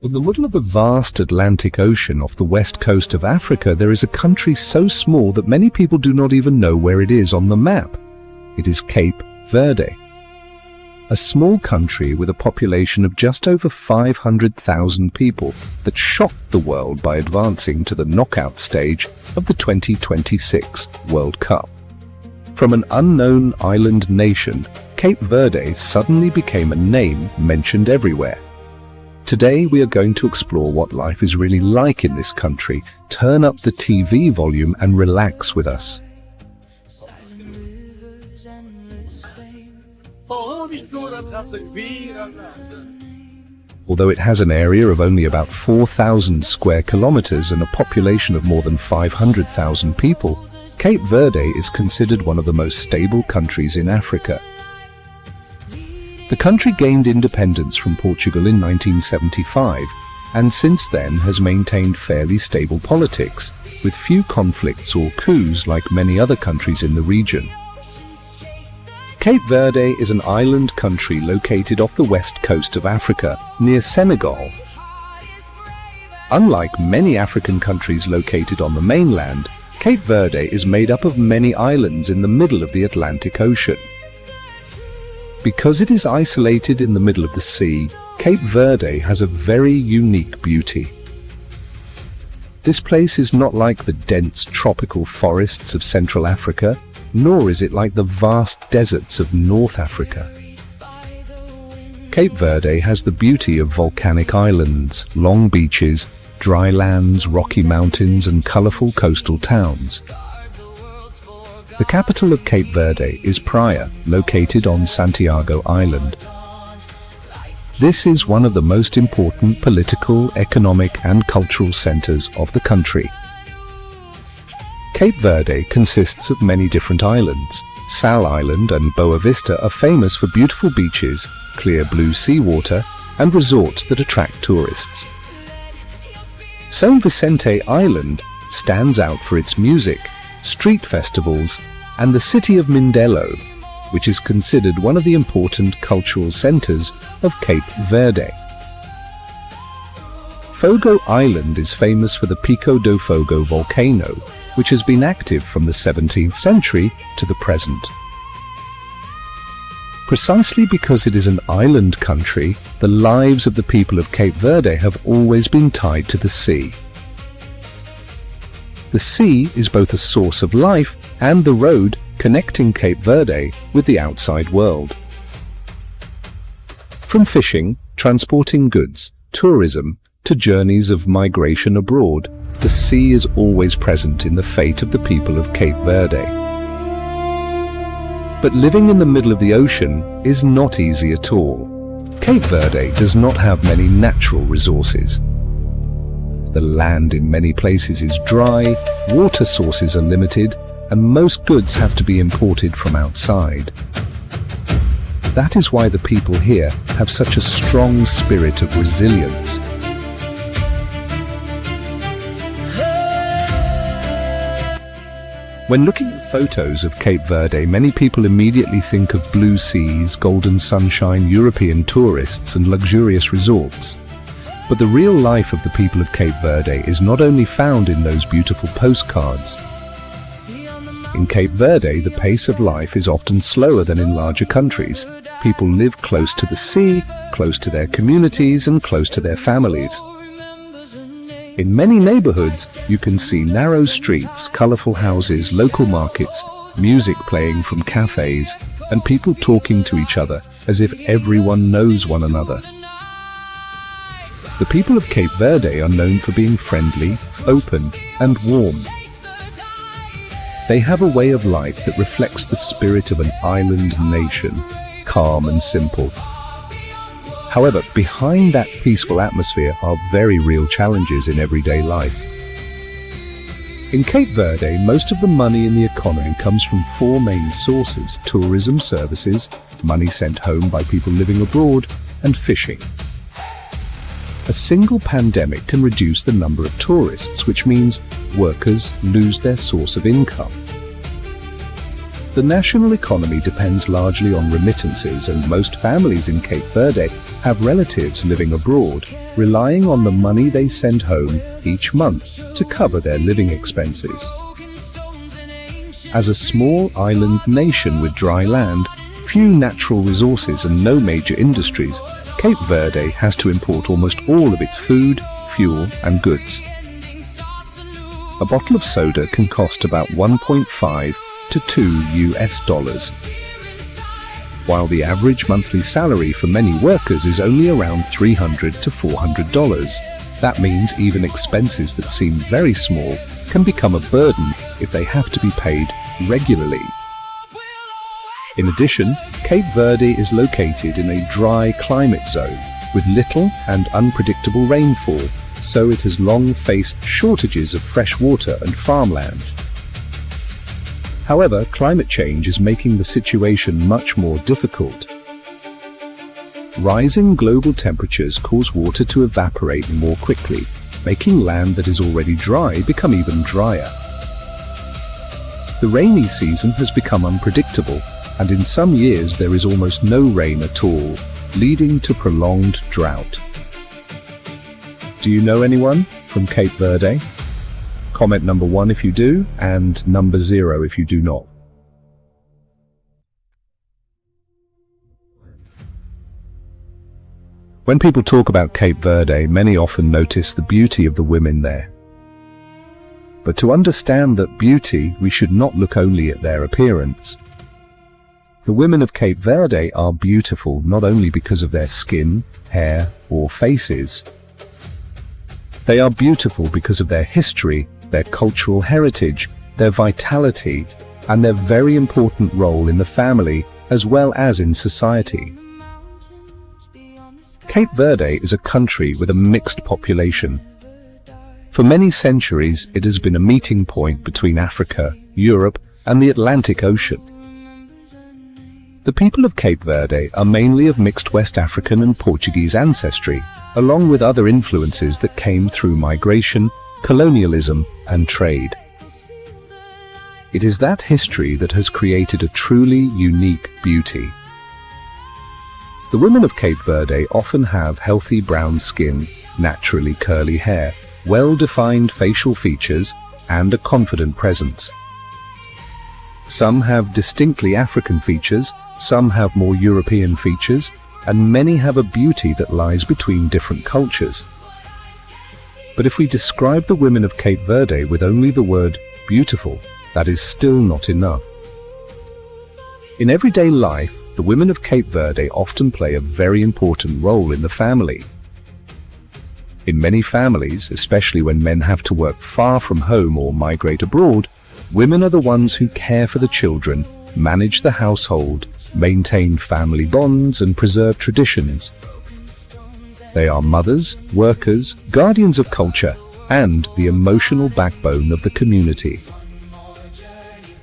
In the middle of the vast Atlantic Ocean off the west coast of Africa, there is a country so small that many people do not even know where it is on the map. It is Cape Verde. A small country with a population of just over 500,000 people that shocked the world by advancing to the knockout stage of the 2026 World Cup. From an unknown island nation, Cape Verde suddenly became a name mentioned everywhere. Today we are going to explore what life is really like in this country. Turn up the TV volume and relax with us. Although it has an area of only about 4,000 square kilometers and a population of more than 500,000 people, Cape Verde is considered one of the most stable countries in Africa. The country gained independence from Portugal in 1975 and since then has maintained fairly stable politics, with few conflicts or coups like many other countries in the region. Cape Verde is an island country located off the west coast of Africa, near Senegal. Unlike many African countries located on the mainland, Cape Verde is made up of many islands in the middle of the Atlantic Ocean. Because it is isolated in the middle of the sea, Cape Verde has a very unique beauty. This place is not like the dense tropical forests of Central Africa, nor is it like the vast deserts of North Africa. Cape Verde has the beauty of volcanic islands, long beaches, dry lands, rocky mountains, and colorful coastal towns. The capital of Cape Verde is Praia, located on Santiago Island. This is one of the most important political, economic, and cultural centers of the country. Cape Verde consists of many different islands. Sal Island and Boa Vista are famous for beautiful beaches, clear blue seawater, and resorts that attract tourists. São Vicente Island stands out for its music, street festivals, and the city of Mindelo, which is considered one of the important cultural centers of Cape Verde. Fogo Island is famous for the Pico do Fogo volcano, which has been active from the 17th century to the present. Precisely because it is an island country, the lives of the people of Cape Verde have always been tied to the sea. The sea is both a source of life and the road connecting Cape Verde with the outside world. From fishing, transporting goods, tourism, to journeys of migration abroad, the sea is always present in the fate of the people of Cape Verde. But living in the middle of the ocean is not easy at all. Cape Verde does not have many natural resources. The land in many places is dry, water sources are limited, and most goods have to be imported from outside. That is why the people here have such a strong spirit of resilience. When looking at photos of Cape Verde, many people immediately think of blue seas, golden sunshine, European tourists, and luxurious resorts. But the real life of the people of Cape Verde is not only found in those beautiful postcards. In Cape Verde, the pace of life is often slower than in larger countries. People live close to the sea, close to their communities, and close to their families. In many neighborhoods, you can see narrow streets, colorful houses, local markets, music playing from cafes, and people talking to each other as if everyone knows one another. The people of Cape Verde are known for being friendly, open, and warm. They have a way of life that reflects the spirit of an island nation, calm and simple. However, behind that peaceful atmosphere are very real challenges in everyday life. In Cape Verde, most of the money in the economy comes from four main sources: tourism, services, money sent home by people living abroad, and fishing. A single pandemic can reduce the number of tourists, which means workers lose their source of income. The national economy depends largely on remittances, and most families in Cape Verde have relatives living abroad, relying on the money they send home each month to cover their living expenses. As a small island nation with dry land, few natural resources and no major industries, Cape Verde has to import almost all of its food, fuel and goods. A bottle of soda can cost about 1.5 to 2 US, while the average monthly salary for many workers is only around $300 to $400. That means even expenses that seem very small can become a burden if they have to be paid regularly. In addition, Cape Verde is located in a dry climate zone with little and unpredictable rainfall, so it has long faced shortages of fresh water and farmland. However, climate change is making the situation much more difficult. Rising global temperatures cause water to evaporate more quickly, making land that is already dry become even drier. The rainy season has become unpredictable, and in some years there is almost no rain at all, leading to prolonged drought. Do you know anyone from Cape Verde? Comment number 1 if you do, and number 0 if you do not. When people talk about Cape Verde, many often notice the beauty of the women there. But to understand that beauty, we should not look only at their appearance. The women of Cape Verde are beautiful not only because of their skin, hair, or faces. They are beautiful because of their history, their cultural heritage, their vitality, and their very important role in the family as well as in society. Cape Verde is a country with a mixed population. For many centuries, it has been a meeting point between Africa, Europe, and the Atlantic Ocean. The people of Cape Verde are mainly of mixed West African and Portuguese ancestry, along with other influences that came through migration, colonialism, and trade. It is that history that has created a truly unique beauty. The women of Cape Verde often have healthy brown skin, naturally curly hair, well-defined facial features, and a confident presence. Some have distinctly African features, some have more European features, and many have a beauty that lies between different cultures. But if we describe the women of Cape Verde with only the word beautiful, that is still not enough. In everyday life, the women of Cape Verde often play a very important role in the family. In many families, especially when men have to work far from home or migrate abroad, women are the ones who care for the children, manage the household, maintain family bonds, and preserve traditions. They are mothers, workers, guardians of culture, and the emotional backbone of the community.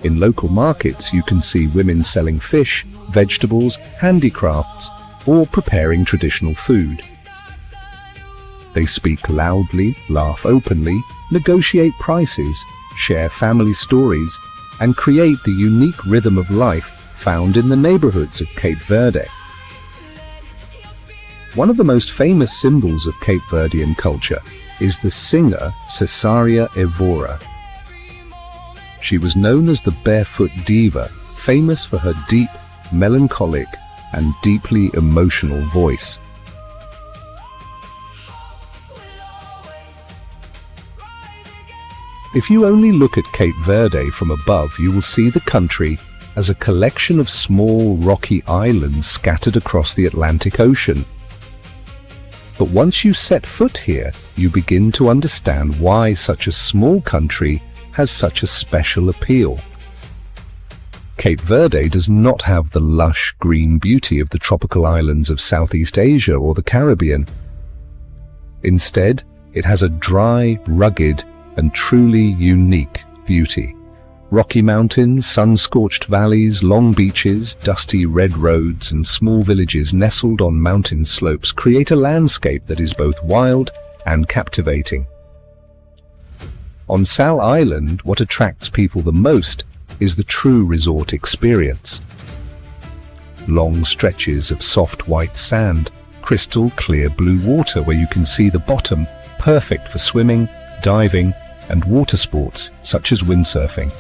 In local markets, you can see women selling fish, vegetables, handicrafts, or preparing traditional food. They speak loudly, laugh openly, negotiate prices, share family stories, and create the unique rhythm of life found in the neighborhoods of Cape Verde. One of the most famous symbols of Cape Verdean culture is the singer Cesaria Evora. She was known as the Barefoot Diva, famous for her deep, melancholic, and deeply emotional voice. If you only look at Cape Verde from above, you will see the country as a collection of small rocky islands scattered across the Atlantic Ocean. But once you set foot here, you begin to understand why such a small country has such a special appeal. Cape Verde does not have the lush green beauty of the tropical islands of Southeast Asia or the Caribbean. Instead, it has a dry, rugged, and truly unique beauty. Rocky mountains, sun-scorched valleys, long beaches, dusty red roads, and small villages nestled on mountain slopes create a landscape that is both wild and captivating. On Sal Island, what attracts people the most is the true resort experience. Long stretches of soft white sand, crystal clear blue water where you can see the bottom, perfect for swimming, diving, and water sports such as windsurfing.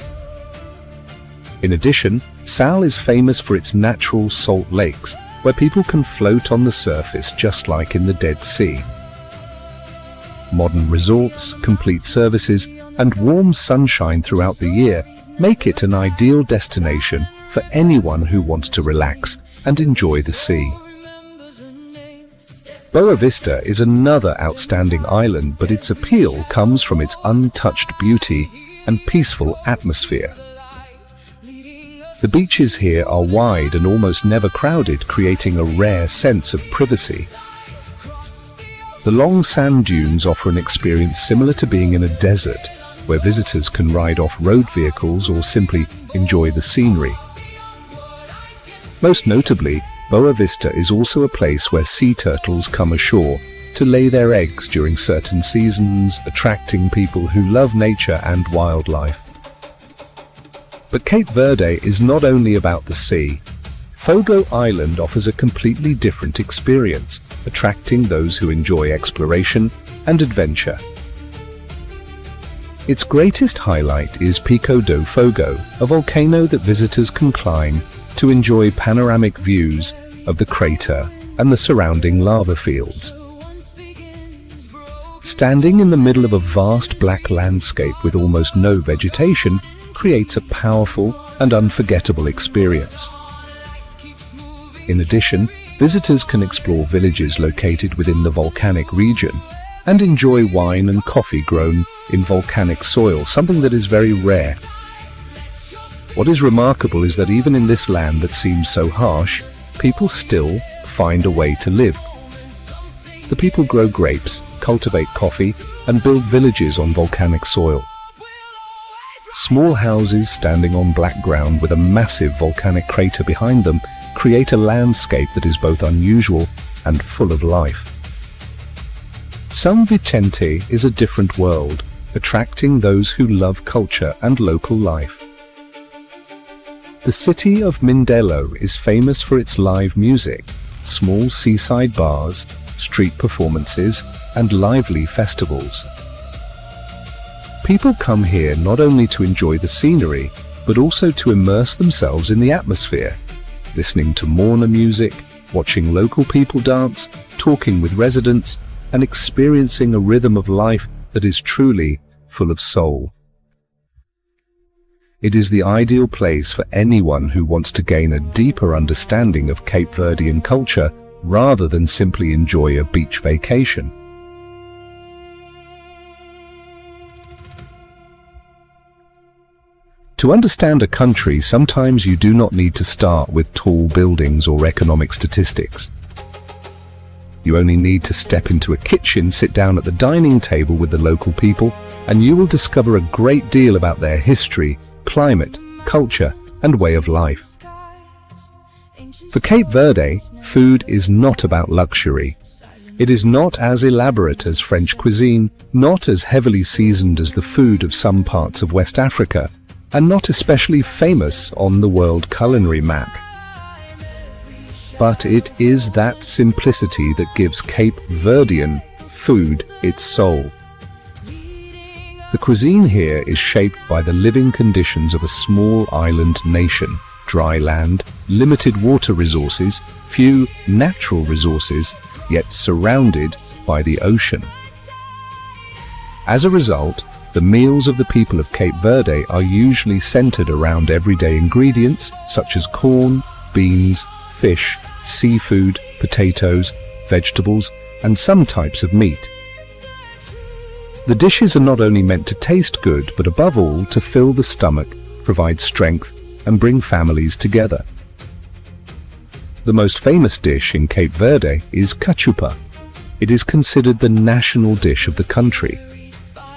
In addition, Sal is famous for its natural salt lakes, where people can float on the surface just like in the Dead Sea. Modern resorts, complete services, and warm sunshine throughout the year make it an ideal destination for anyone who wants to relax and enjoy the sea. Boa Vista is another outstanding island, but its appeal comes from its untouched beauty and peaceful atmosphere. The beaches here are wide and almost never crowded, creating a rare sense of privacy. The long sand dunes offer an experience similar to being in a desert, where visitors can ride off-road vehicles or simply enjoy the scenery. Most notably, Boa Vista is also a place where sea turtles come ashore to lay their eggs during certain seasons, attracting people who love nature and wildlife. But Cape Verde is not only about the sea. Fogo Island offers a completely different experience, attracting those who enjoy exploration and adventure. Its greatest highlight is Pico do Fogo, a volcano that visitors can climb to enjoy panoramic views of the crater and the surrounding lava fields. Standing in the middle of a vast black landscape with almost no vegetation creates a powerful and unforgettable experience. In addition, visitors can explore villages located within the volcanic region and enjoy wine and coffee grown in volcanic soil, something that is very rare. What is remarkable is that even in this land that seems so harsh, people still find a way to live. The people grow grapes, cultivate coffee, and build villages on volcanic soil. Small houses standing on black ground with a massive volcanic crater behind them create a landscape that is both unusual and full of life. São Vicente is a different world, attracting those who love culture and local life. The city of Mindelo is famous for its live music, small seaside bars, street performances, and lively festivals. People come here not only to enjoy the scenery, but also to immerse themselves in the atmosphere, listening to Morna music, watching local people dance, talking with residents, and experiencing a rhythm of life that is truly full of soul. It is the ideal place for anyone who wants to gain a deeper understanding of Cape Verdean culture rather than simply enjoy a beach vacation. To understand a country, sometimes you do not need to start with tall buildings or economic statistics. You only need to step into a kitchen, sit down at the dining table with the local people, and you will discover a great deal about their history, climate, culture, and way of life. For Cape Verde, food is not about luxury. It is not as elaborate as French cuisine, not as heavily seasoned as the food of some parts of West Africa, and not especially famous on the world culinary map. But it is that simplicity that gives Cape Verdean food its soul. The cuisine here is shaped by the living conditions of a small island nation: dry land, limited water resources, few natural resources, yet surrounded by the ocean. As a result, the meals of the people of Cape Verde are usually centered around everyday ingredients such as corn, beans, fish, seafood, potatoes, vegetables, and some types of meat. The dishes are not only meant to taste good, but above all to fill the stomach, provide strength, and bring families together. The most famous dish in Cape Verde is cachupa. It is considered the national dish of the country.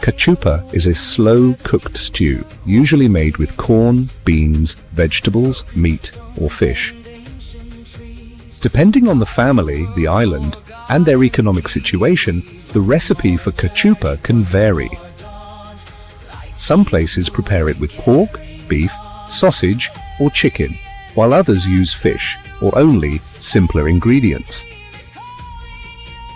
Cachupa is a slow-cooked stew, usually made with corn, beans, vegetables, meat, or fish. Depending on the family, the island, and their economic situation, the recipe for cachupa can vary. Some places prepare it with pork, beef, sausage, or chicken, while others use fish, or only simpler ingredients.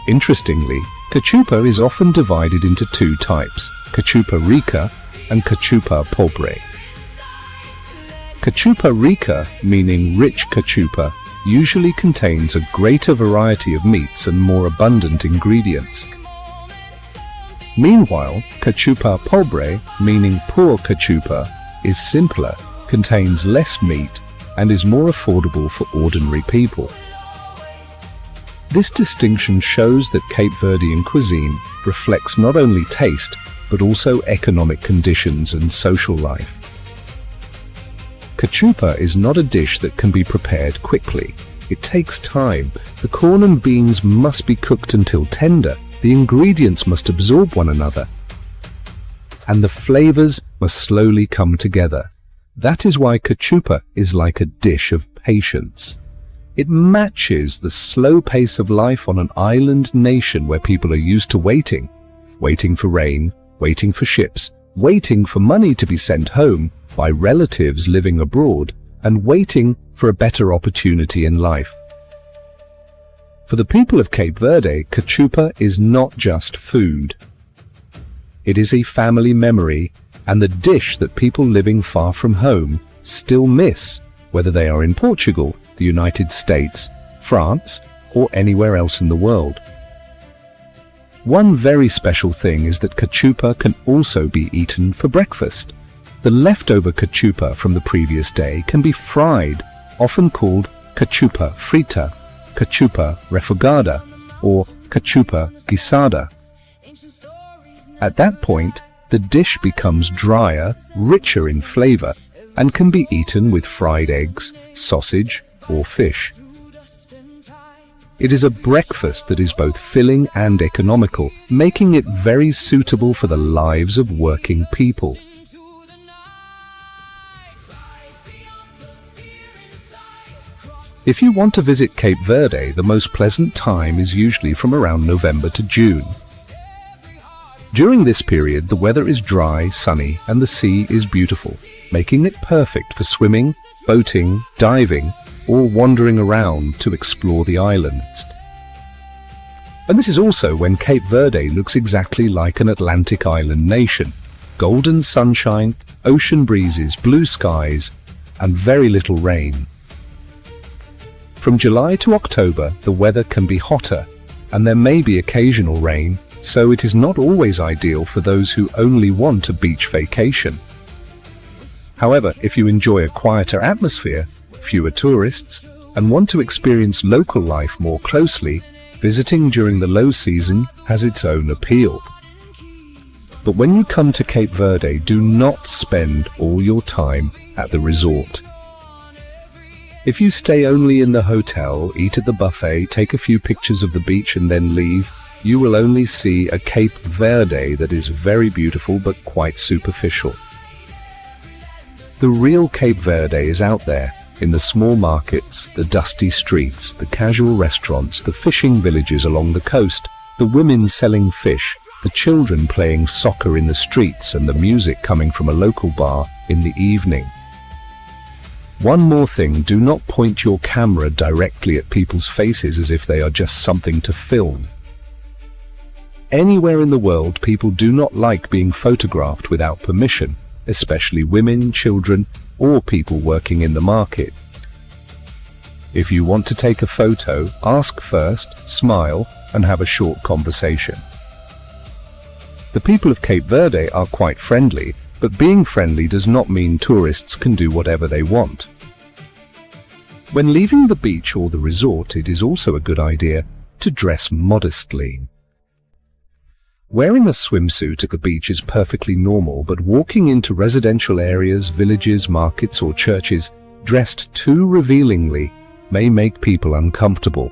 Interestingly, cachupa is often divided into two types, cachupa rica and cachupa pobre. Cachupa rica, meaning rich cachupa, usually contains a greater variety of meats and more abundant ingredients. Meanwhile, cachupa pobre, meaning poor cachupa, is simpler, contains less meat, and is more affordable for ordinary people. This distinction shows that Cape Verdean cuisine reflects not only taste, but also economic conditions and social life. Cachupa is not a dish that can be prepared quickly. It takes time. The corn and beans must be cooked until tender. The ingredients must absorb one another, and the flavors must slowly come together. That is why cachupa is like a dish of patience. It matches the slow pace of life on an island nation where people are used to waiting for rain, waiting for ships, waiting for money to be sent home by relatives living abroad, and waiting for a better opportunity in life. For the people of Cape Verde, cachupa is not just food. It is a family memory and the dish that people living far from home still miss, whether they are in Portugal, the United States, France, or anywhere else in the world. One very special thing is that cachupa can also be eaten for breakfast. The leftover cachupa from the previous day can be fried, often called cachupa frita, cachupa refogada, or cachupa guisada. At that point, the dish becomes drier, richer in flavor, and can be eaten with fried eggs, sausage, or fish. It is a breakfast that is both filling and economical, making it very suitable for the lives of working people. If you want to visit Cape Verde, the most pleasant time is usually from around November to June. During this period, the weather is dry, sunny, and the sea is beautiful, making it perfect for swimming, boating, diving, or wandering around to explore the islands. And this is also when Cape Verde looks exactly like an Atlantic island nation. Golden sunshine, ocean breezes, blue skies, and very little rain. From July to October, the weather can be hotter, and there may be occasional rain, so it is not always ideal for those who only want a beach vacation. However, if you enjoy a quieter atmosphere, fewer tourists, and want to experience local life more closely, visiting during the low season has its own appeal. But when you come to Cape Verde, do not spend all your time at the resort. If you stay only in the hotel, eat at the buffet, take a few pictures of the beach and then leave, you will only see a Cape Verde that is very beautiful but quite superficial. The real Cape Verde is out there, in the small markets, the dusty streets, the casual restaurants, the fishing villages along the coast, the women selling fish, the children playing soccer in the streets, and the music coming from a local bar in the evening. One more thing, do not point your camera directly at people's faces as if they are just something to film. Anywhere in the world, people do not like being photographed without permission, especially women, children, or people working in the market. If you want to take a photo, ask first, smile, and have a short conversation. The people of Cape Verde are quite friendly, but being friendly does not mean tourists can do whatever they want. When leaving the beach or the resort, it is also a good idea to dress modestly. Wearing a swimsuit at the beach is perfectly normal, but walking into residential areas, villages, markets, or churches dressed too revealingly may make people uncomfortable.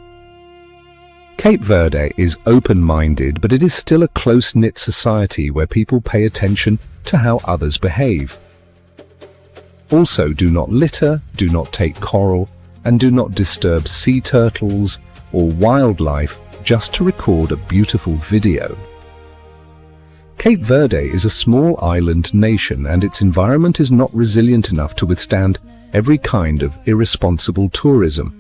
Cape Verde is open-minded, but it is still a close-knit society where people pay attention to how others behave. Also, do not litter, do not take coral, and do not disturb sea turtles or wildlife just to record a beautiful video. Cape Verde is a small island nation, and its environment is not resilient enough to withstand every kind of irresponsible tourism.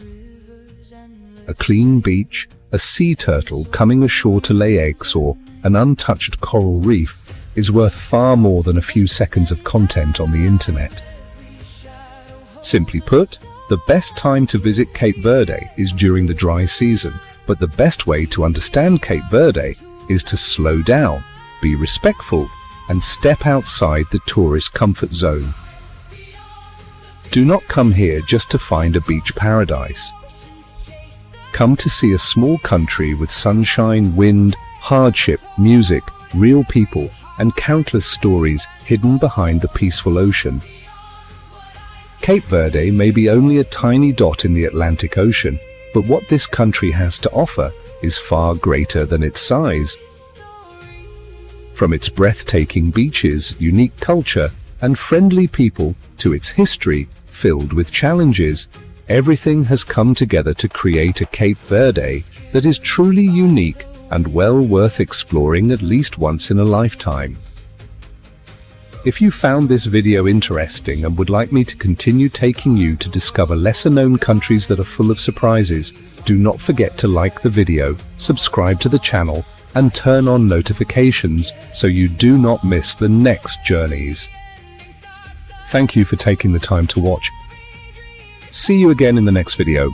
A clean beach, a sea turtle coming ashore to lay eggs, or an untouched coral reef is worth far more than a few seconds of content on the internet. Simply put, the best time to visit Cape Verde is during the dry season, but the best way to understand Cape Verde is to slow down, be respectful, and step outside the tourist comfort zone. Do not come here just to find a beach paradise. Come to see a small country with sunshine, wind, hardship, music, real people, and countless stories hidden behind the peaceful ocean. Cape Verde may be only a tiny dot in the Atlantic Ocean, but what this country has to offer is far greater than its size. From its breathtaking beaches, unique culture, and friendly people to its history filled with challenges, everything has come together to create a Cape Verde that is truly unique and well worth exploring at least once in a lifetime. If you found this video interesting and would like me to continue taking you to discover lesser-known countries that are full of surprises, do not forget to like the video, subscribe to the channel, and turn on notifications so you do not miss the next journeys. Thank you for taking the time to watch. See you again in the next video.